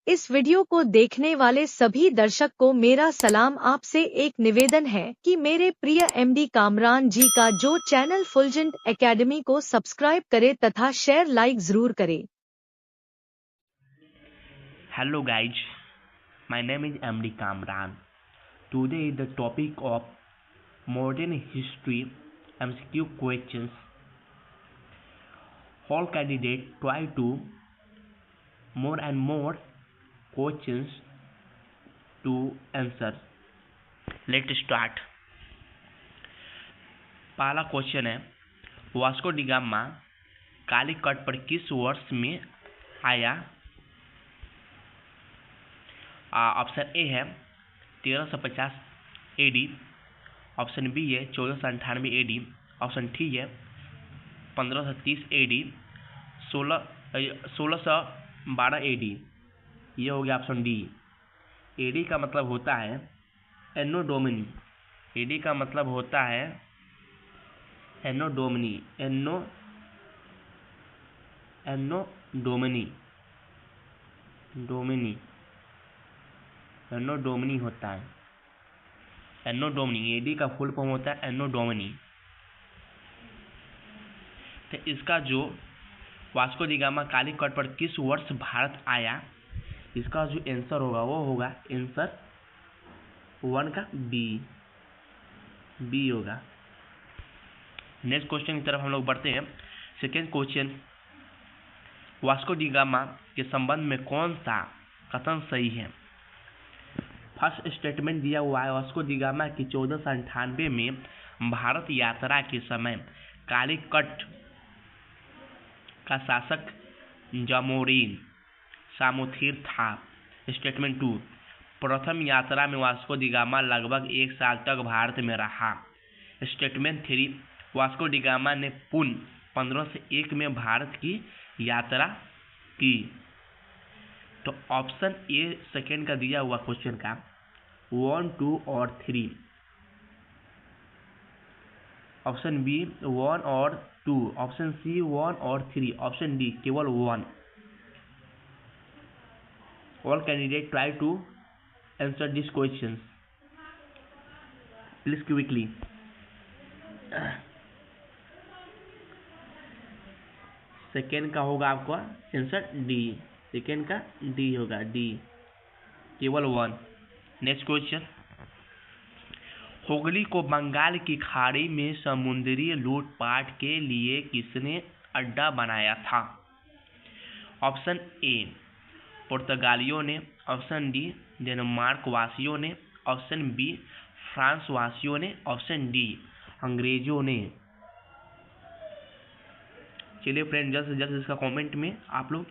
इस वीडियो को देखने वाले सभी दर्शक को मेरा सलाम। आपसे एक निवेदन है कि मेरे प्रिय एमडी कामरान जी का जो चैनल फुलजेंट एकेडमी को सब्सक्राइब करे तथा शेयर लाइक जरूर करे। Hello guys, my name is MD Kamran. Today is the topic of modern history MCQ questions. All candidates try to more and more questions to answer. Let's start. पहला question है, Vasco D gamma Calicut पर किस वर्ष में आया? Option A है 1350 AD, option B है 1498 AD, option D है 1530 AD, 1612 AD। ये हो गया ऑप्शन डी। एडी का मतलब होता है एनो डोमिनी। एडी का मतलब होता है एनो डोमिनी। एनो डोमिनी होता है। एनो डोमिनी, एडी का फुल फॉर्म होता है एनो डोमिनी। तो इसका जो वास्को डी गामा कालीकट पर किस वर्ष भारत आया, इसका जो आंसर होगा वो होगा आंसर 1 का बी होगा। नेक्स्ट क्वेश्चन की तरफ हम लोग बढ़ते हैं। Second question, Vasco D gamma के संबंध में कौन सा कथन सही है? फर्स्ट स्टेटमेंट दिया हुआ है, वास्को डी गामा की 1498 में भारत यात्रा के समय कालीकट का शासक जामोरिन सामोथिर था। स्टेटमेंट 2, प्रथम यात्रा में वास्को डी गामा लगभग 1 साल तक भारत में रहा। स्टेटमेंट 3, वास्को डी गामा ने पुन 1501 में भारत की यात्रा की। तो ऑप्शन ए सेकेंड का दिया हुआ क्वेश्चन का 1, 2 और 3, ऑप्शन बी 1 और 2, ऑप्शन सी 1 और 3, ऑप्शन डी केवल 1। All candidates try to answer these questions. Please quickly. Second का होगा आपका आंसर डी। सेकेंड का डी होगा, डी केवल 1। नेक्स्ट क्वेश्चन, हुगली को बंगाल की खाड़ी में समुद्री लूटपाट के लिए किसने अड्डा बनाया था? ऑप्शन ए पुर्तगालियों ने, ऑप्शन डी डेनमार्क वासियों ने, ऑप्शन बी फ्रांस वासियों ने, ऑप्शन डी अंग्रेजों ने। चलिए फ्रेंड, जल्द से जल्द इसका कमेंट में आप लोग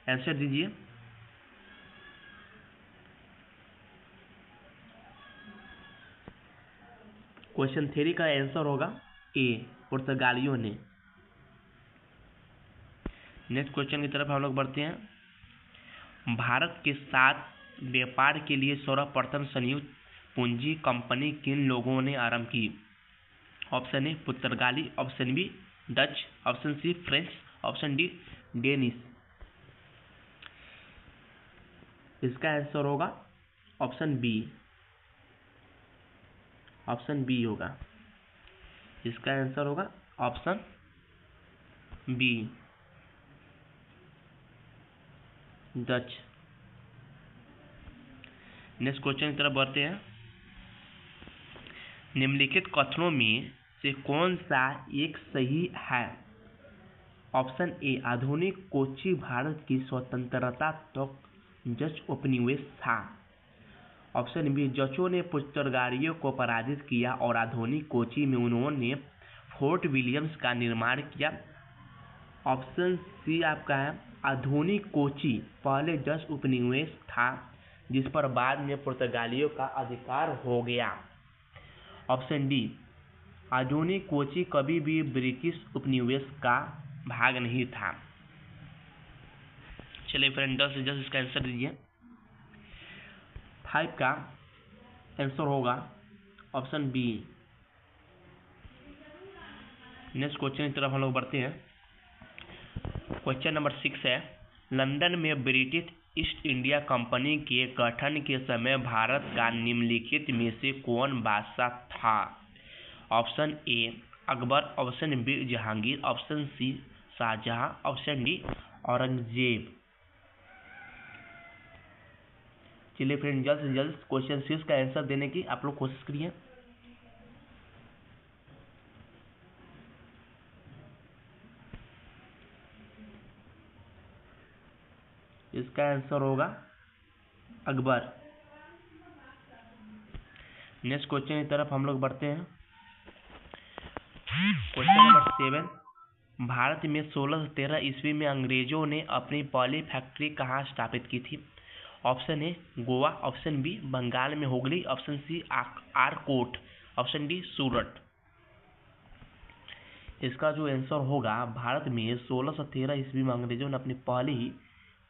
आंसर दीजिए। क्वेश्चन 3 का आंसर होगा ए पुर्तगालियों ने। नेक्स्ट क्वेश्चन की तरफ हम लोग बढ़ते हैं। भारत के साथ व्यापार के लिए सर्वप्रथम संयुक्त पूंजी कंपनी किन लोगों ने आरंभ की? ऑप्शन ए पुर्तगाली, option B Dutch, option C French, option D Danish. इसका आंसर होगा ऑप्शन बी। ऑप्शन बी होगा, इसका आंसर होगा option B Dutch. Next question की तरफ बढ़ते हैं। निम्नलिखित कथनों में से कौन सा एक सही है? ऑप्शन ए आधुनिक कोची भारत की स्वतंत्रता तक डच उपनिवेश था। ऑप्शन बी डचों ने पुर्तगालियों को पराजित किया और आधुनिक कोची में उन्होंने फोर्ट विलियम्स का निर्माण किया। ऑप्शन सी आपका है आधुनिक कोची पहले डच उपनिवेश था जिस पर बाद में पुर्तगालियों का अधिकार हो गया। ऑप्शन डी आधुनिक कोची कभी भी ब्रिटिश उपनिवेश का भाग नहीं था। चलिए फ्रेंड, 10 से 10 इसका आंसर दीजिए। 5 का आंसर होगा ऑप्शन बी। नेक्स्ट क्वेश्चन की तरफ हम लोग बढ़ते हैं। क्वेश्चन नंबर 6 है, लंदन में ब्रिटिश ईस्ट इंडिया कंपनी के गठन के समय भारत का निम्नलिखित में से कौन बादशाह था? Option A Akbar, option B Jahangir, option C Shahjahan, option D Aurangzeb. चलिए फ्रेंड, जल्द से जल्द क्वेश्चन 6 का आंसर देने की आप लोग कोशिश करिए। इसका आंसर होगा अकबर। नेक्स्ट क्वेश्चन की तरफ हम लोग बढ़ते हैं। क्वेश्चन नंबर 7, भारत में 1613 ईस्वी में अंग्रेजों ने अपनी पहली फैक्ट्री कहाँ स्थापित की थी? Option A Goa, option B Bengal में Hugli, option C Arcot, option D Surat. इसका जो आंसर होगा, भारत में 1613 ईस्वी में अंग्रेजों ने अपनी पहली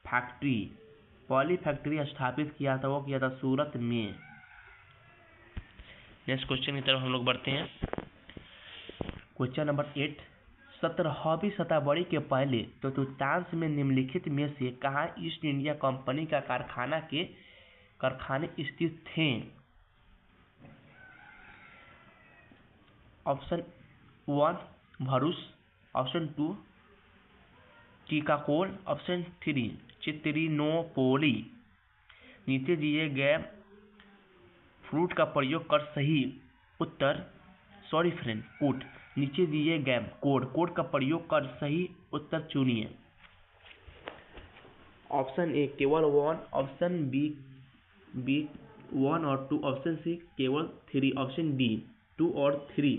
फैक्ट्री स्थापित किया था, वो किया था सूरत में। नेक्स्ट क्वेश्चन की तरफ हम लोग बढ़ते हैं। क्वेश्चन नंबर 8, 17वीं शताब्दी के पहले चतुर्थांश में निम्नलिखित में से कहाँ ईस्ट इंडिया कंपनी का कारखाने स्थित थे? Option 1 Bharuch, option 2 Tikakol, option 3 Trichinopoly. नीचे दिए गए फ्रूट का प्रयोग कर सही उत्तर नीचे दिए गए कोड का प्रयोग कर सही उत्तर चुनिए। ऑप्शन ए केवल 1, ऑप्शन बी 1 और 2, ऑप्शन सी केवल 3, ऑप्शन डी 2 और 3।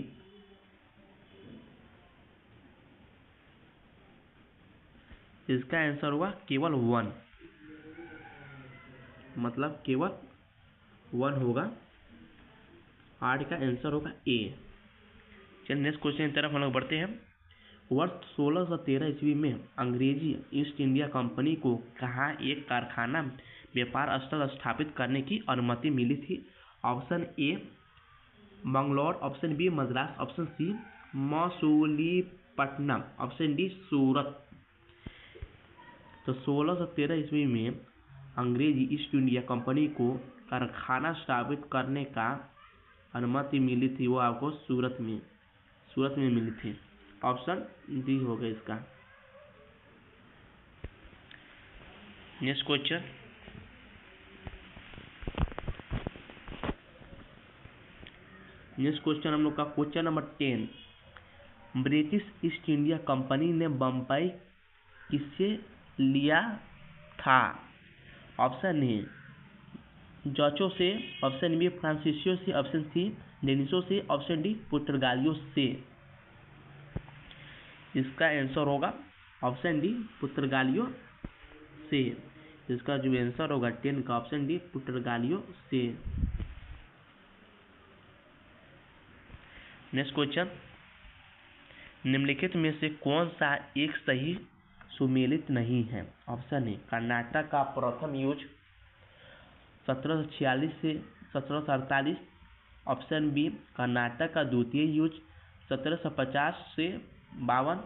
इसका आंसर हुआ केवल 1, मतलब केवल 1 होगा। 8 का आंसर होगा ए। चलिए नेक्स्ट क्वेश्चन की तरफ हम लोग बढ़ते हैं। वर्ष 1613 ईस्वी में अंग्रेजी ईस्ट इंडिया कंपनी को कहाँ एक कारखाना व्यापार स्थल स्थापित करने की अनुमति मिली थी? Option A Bangalore, option B Madras, option C Masulipatnam, option D Surat. तो 1613 ईस्वी में अंग्रेजी ईस्ट इंडिया कंपनी को कारखाना स्थापित करने का अनुमति मिली थी, वो आपको सूरत में मिली थी। ऑप्शन डी हो गया इसका। नेक्स्ट क्वेश्चन हम लोग का question number 10, British east India company ने बम्बई किससे लिया था? ऑप्शन ए डचों से, ऑप्शन बी फ्रांसीसियों से, ऑप्शन सी डेनिशों से, ऑप्शन डी पुर्तगालियों से। इसका आंसर होगा ऑप्शन डी पुर्तगालियों से। इसका जो आंसर होगा 10 का ऑप्शन डी पुर्तगालियों से। नेक्स्ट क्वेश्चन, निम्नलिखित में से कौन सा एक सही सुमेलित नहीं है? ऑप्शन ए कर्नाटक का प्रथम युद्ध 1746 से 1748, ऑप्शन बी कर्नाटक का द्वितीय युद्ध 1750 से 52,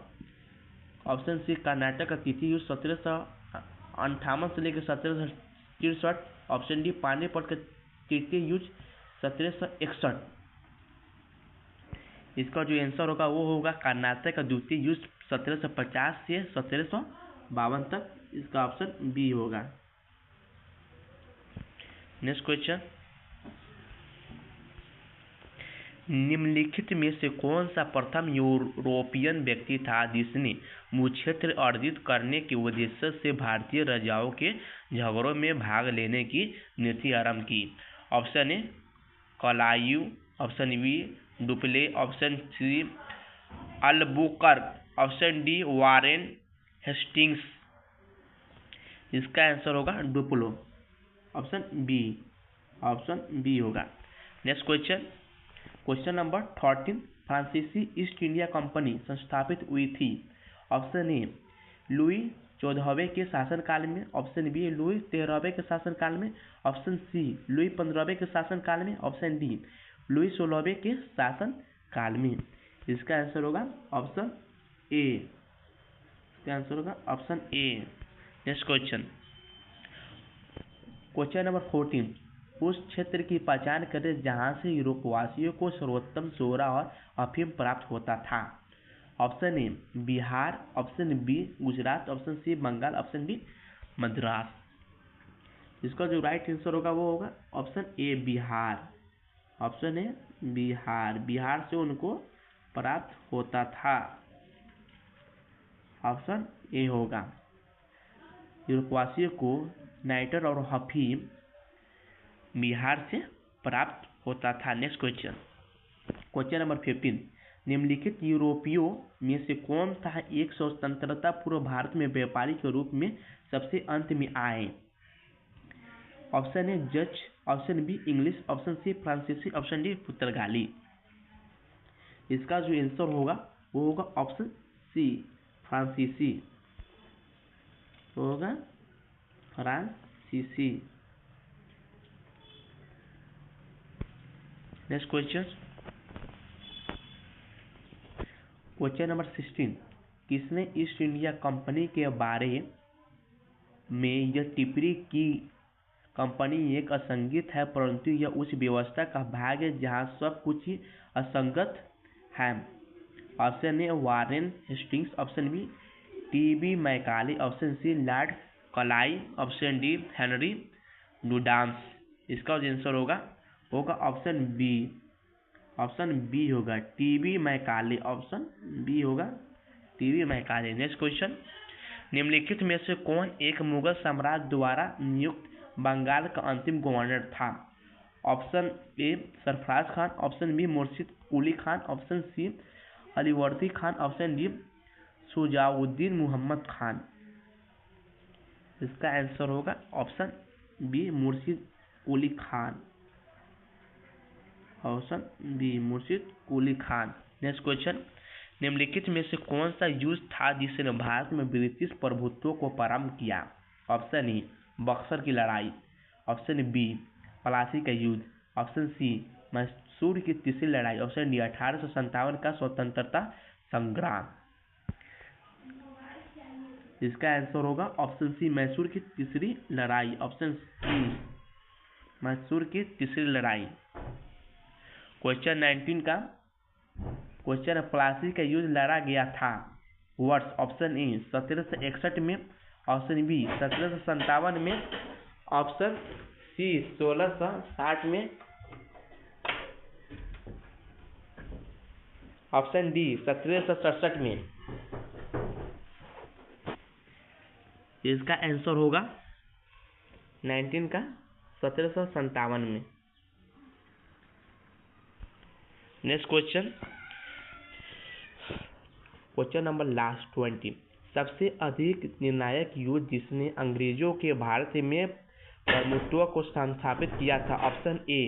ऑप्शन सी कर्नाटक का तृतीय युद्ध 1758 से लेकर 1763, ऑप्शन डी पानीपत का तृतीय युद्ध 1761। इसका जो आंसर होगा वो होगा कर्नाटक का द्वितीय युद्ध 1750 से 1752 तक। इसका ऑप्शन बी होगा। नेक्स्ट क्वेश्चन, निम्नलिखित में से कौन सा प्रथम यूरोपियन व्यक्ति था जिसने भूक्षेत्र अर्जित करने के उद्देश्य से भारतीय राजाओं के झगड़ों में भाग लेने की नीति आरंभ की? Option A Clive, option B Dupleix, option C Albuquerque, option D Warren Hastings. इसका आंसर होगा डुप्लो, ऑप्शन बी होगा। नेक्स्ट क्वेश्चन नंबर 13, फ्रांसीसी ईस्ट इंडिया कंपनी संस्थापित हुई थी? ऑप्शन ए लुई 14वें के शासनकाल में, ऑप्शन बी लुई 13वें के शासनकाल में, ऑप्शन सी लुई 15वें के शासनकाल में, ऑप्शन डी लुई 16वें के शासनकाल में। इसका आंसर होगा ऑप्शन ए। इसका आंसर होगा ऑप्शन ए। नेक्स्ट क्वेश्चन, क्वेश्चन नंबर 14, उस क्षेत्र की पहचान करें जहां से यूरोपवासियों को सर्वोत्तम सोरा और अफीम प्राप्त होता था। Option A Bihar, option B Gujarat, option C Bengal, option D Madras. इसका जो राइट आंसर होगा वो होगा option A Bihar. Option A Bihar, Bihar से उनको प्राप्त होता था। ऑप्शन ए होगा, यूरोपवासियों को नाइटर और अफीम बिहार से प्राप्त होता था। नेक्स्ट क्वेश्चन, क्वेश्चन नंबर 15, निम्नलिखित यूरोपियों में से कौन था एक स्वतंत्रता पूर्व भारत में व्यापारी के रूप में सबसे अंत में आए। Option A Dutch, option B English, option C फ्रांसीसी, ऑप्शन डी पुर्तगाली। इसका जो आंसर होगा वो होगा ऑप्शन सी फ्रांसीसी, होगा फ्रांसीसी। नेक्स्ट क्वेश्चन, क्वेश्चन नंबर 16, किसने ईस्ट इंडिया कंपनी के बारे में यह टिप्पणी की कंपनी एक असंगत है परंतु यह उस व्यवस्था का भाग है जहां सब कुछ ही असंगत है। Option A Warren Hastings, option B T B Macaulay, option C Lord Clive, option D Henry Dundas. इसका आंसर होगा ऑप्शन बी, ऑप्शन बी होगा टीबी मैकाले, ऑप्शन बी होगा टीबी मैकाले। नेक्स्ट क्वेश्चन, निम्नलिखित में से कौन एक मुगल सम्राट द्वारा नियुक्त बंगाल का अंतिम गवर्नर था। Option A Sarfaraz Khan, option B Murshid Quli Khan, option C Alivardi Khan, option D Shujauddin Mohammad Khan. इसका आंसर होगा option B Murshid Quli Khan, option B Murshid Quli Khan. Next question, निम्नलिखित में से कौन सा युद्ध था जिसने भारत में ब्रिटिश प्रभुत्व को प्रारंभ किया। ऑप्शन ए बक्सर की लड़ाई, ऑप्शन बी प्लासी का युद्ध, ऑप्शन सी मैसूर की तीसरी लड़ाई, ऑप्शन डी 1857 का स्वतंत्रता संग्राम। इसका आंसर होगा ऑप्शन सी मैसूर की तीसरी लड़ाई, ऑप्शन सी मैसूर की तीसरी लड़ाई। क्वेश्चन 19 का क्वेश्चन, प्लासी का युद्ध लड़ा गया था वर्ष। ऑप्शन ए 1761 में, ऑप्शन बी 1757 में, ऑप्शन सी 1660 में, ऑप्शन डी 1767 में। इसका आंसर होगा 19 का 1757 में। Next question, question number last 20, सबसे अधिक निर्णायक युद्ध जिसने अंग्रेजों के भारत में प्रभुत्व को स्थापित किया था। ऑप्शन ए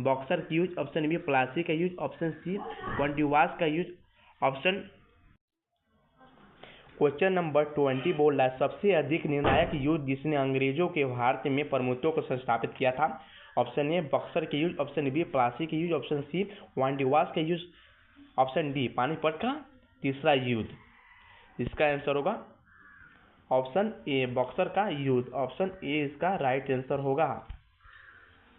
बक्सर का युद्ध, ऑप्शन बी प्लासी का युद्ध, ऑप्शन सी वांडीवास का युद्ध, ऑप्शन। क्वेश्चन नंबर 20 बोल रहा है सबसे अधिक निर्णायक युद्ध जिसने अंग्रेजों के भारत में प्रभुत्व को स्थापित किया था। ऑप्शन ए बक्सर के युद्ध, ऑप्शन बी प्लासी के युद्ध, ऑप्शन सी वांडीवास के युद्ध, ऑप्शन डी पानीपत का तीसरा युद्ध। इसका आंसर होगा ऑप्शन ए बक्सर का युद्ध, ऑप्शन ए इसका राइट आंसर होगा।